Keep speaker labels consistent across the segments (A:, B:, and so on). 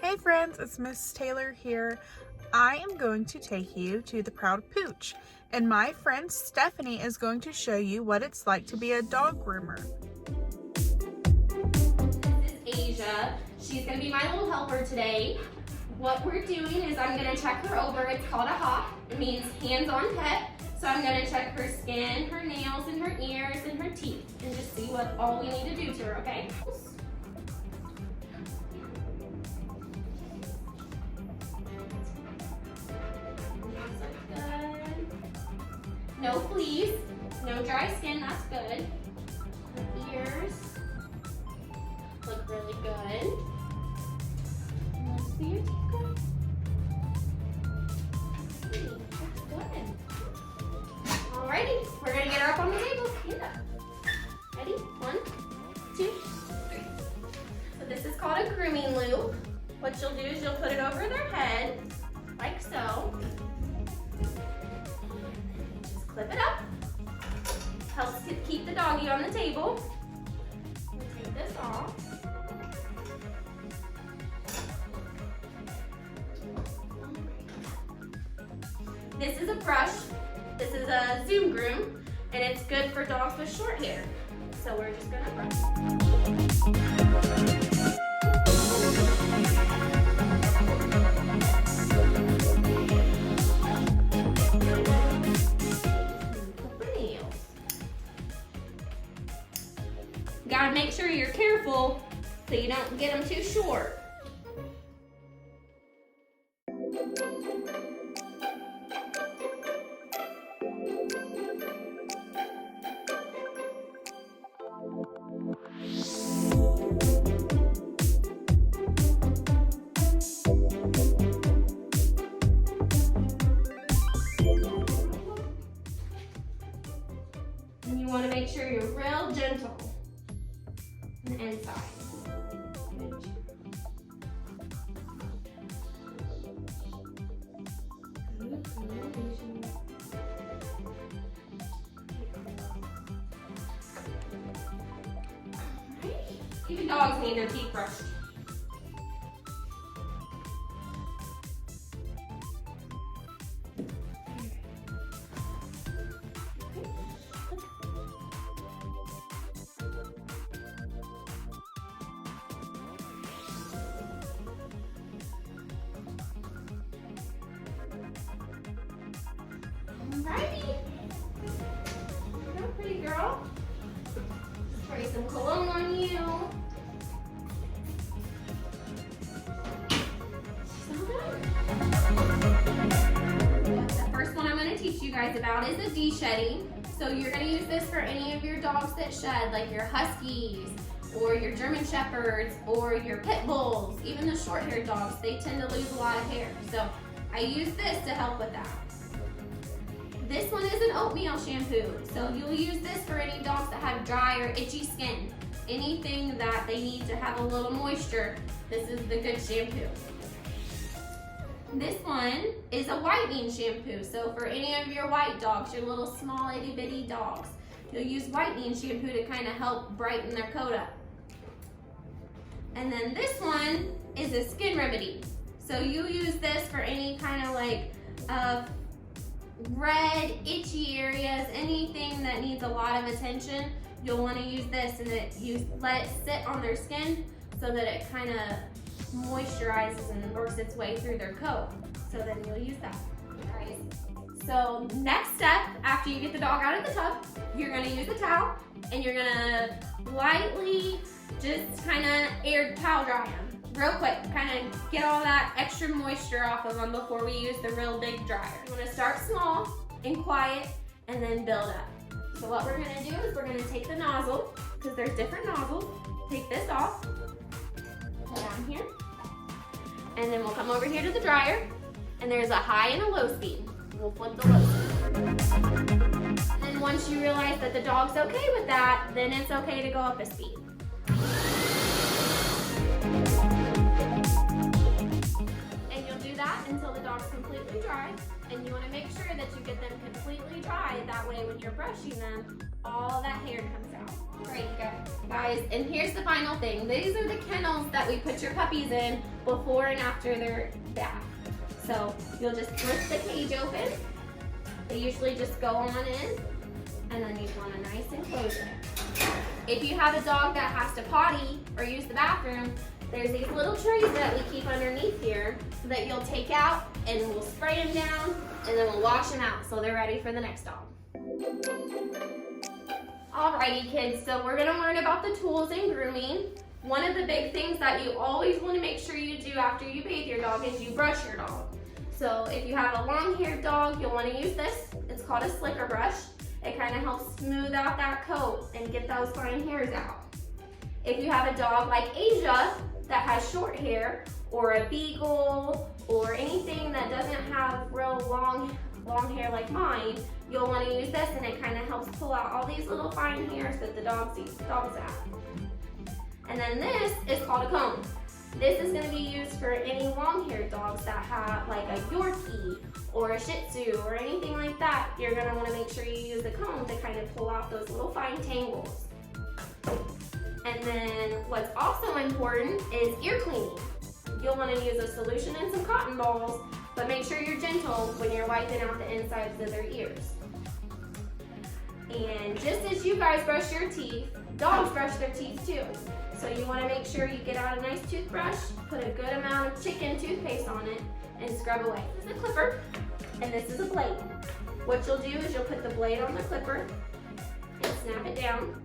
A: Hey friends, it's Miss Taylor here. I am going to take you to the Proud Pooch, and my friend Stephanie is going to show you what it's like to be a dog groomer.
B: This is Asia. She's going to be my little helper today. What we're doing is I'm going to check her over. It's called a hop. It means hands-on pet. So I'm going to check her skin, her nails, and her ears, and her teeth, and just see what all we need to do to her, okay? No fleas, no dry skin, that's good. Her ears look really good. And let's see your teeth go. That's good. Alrighty, we're gonna get her up on the table. Stand up. Ready? 1, 2, 3. So this is called a grooming loop. What you'll do is you'll put it over their head, like so. Flip it up. Helps to keep the doggy on the table. We'll take this off. This is a brush. This is a Zoom groom, and it's good for dogs with short hair. So we're just gonna brush. Gotta make sure you're careful so you don't get them too short. And you want to make sure you're real gentle. The inside. Even dogs need their teeth brushed. Alrighty. Here you go, pretty girl. Spray some cologne on you. She's all done. The first one I'm going to teach you guys about is a de-shedding. So you're going to use this for any of your dogs that shed, like your Huskies, or your German Shepherds, or your Pit Bulls. Even the short-haired dogs, they tend to lose a lot of hair. So I use this to help with that. This one is an oatmeal shampoo, so you'll use this for any dogs that have dry or itchy skin. Anything that they need to have a little moisture, this is the good shampoo. This one is a whitening shampoo, so for any of your white dogs, your little small itty bitty dogs, you'll use whitening shampoo to kind of help brighten their coat up. And then this one is a skin remedy, so you use this for any kind of like red, itchy areas, anything that needs a lot of attention, you'll want to use this, and let it sit on their skin so that it kind of moisturizes and works its way through their coat. So then you'll use that. Alright. So next step, after you get the dog out of the tub, you're going to use a towel, and you're going to lightly just kind of air towel dry them. Real quick, kind of get all that extra moisture off of them before we use the real big dryer. You want to start small and quiet and then build up. So what we're going to do is we're going to take the nozzle, because there's different nozzles. Take this off, put down here, and then we'll come over here to the dryer, and there's a high and a low speed. We'll flip the low speed. And then once you realize that the dog's okay with that, then it's okay to go up a speed. Until the dog dogs completely dry, and you want to make sure that you get them completely dry. That way when you're brushing them, all that hair comes out. Great, guys, and here's the final thing. These are the kennels that we put your puppies in before and after their bath. So you'll just lift the cage open. They usually just go on in, and then you want a nice enclosure. If you have a dog that has to potty or use the bathroom, there's these little trays that we keep underneath here that you'll take out, and we'll spray them down, and then we'll wash them out so they're ready for the next dog. Alrighty kids, so we're gonna learn about the tools in grooming. One of the big things that you always wanna make sure you do after you bathe your dog is you brush your dog. So if you have a long-haired dog, you'll wanna use this. It's called a slicker brush. It kind of helps smooth out that coat and get those fine hairs out. If you have a dog like Asia that has short hair, or a beagle, or anything that doesn't have real long hair like mine, you'll want to use this, and it kind of helps pull out all these little fine hairs that the dogs have. And then this is called a comb. This is going to be used for any long-haired dogs that have like a Yorkie or a Shih Tzu or anything like that. You're going to want to make sure you use the comb to kind of pull out those little fine tangles. And then what's also important is ear cleaning. You'll want to use a solution and some cotton balls, but make sure you're gentle when you're wiping out the insides of their ears. And just as you guys brush your teeth, dogs brush their teeth too. So you want to make sure you get out a nice toothbrush, put a good amount of chicken toothpaste on it, and scrub away. This is a clipper, and this is a blade. What you'll do is you'll put the blade on the clipper and snap it down,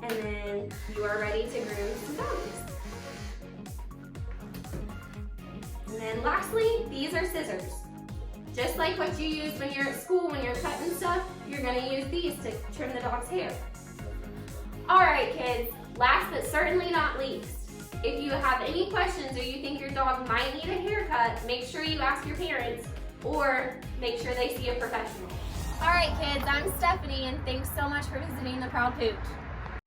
B: and then you are ready to groom some dogs. And then lastly, these are scissors. Just like what you use when you're at school, when you're cutting stuff, you're gonna use these to trim the dog's hair. All right, kids, last but certainly not least, if you have any questions or you think your dog might need a haircut, make sure you ask your parents or make sure they see a professional. All right, kids, I'm Stephanie, and thanks so much for visiting the Proud Pooch.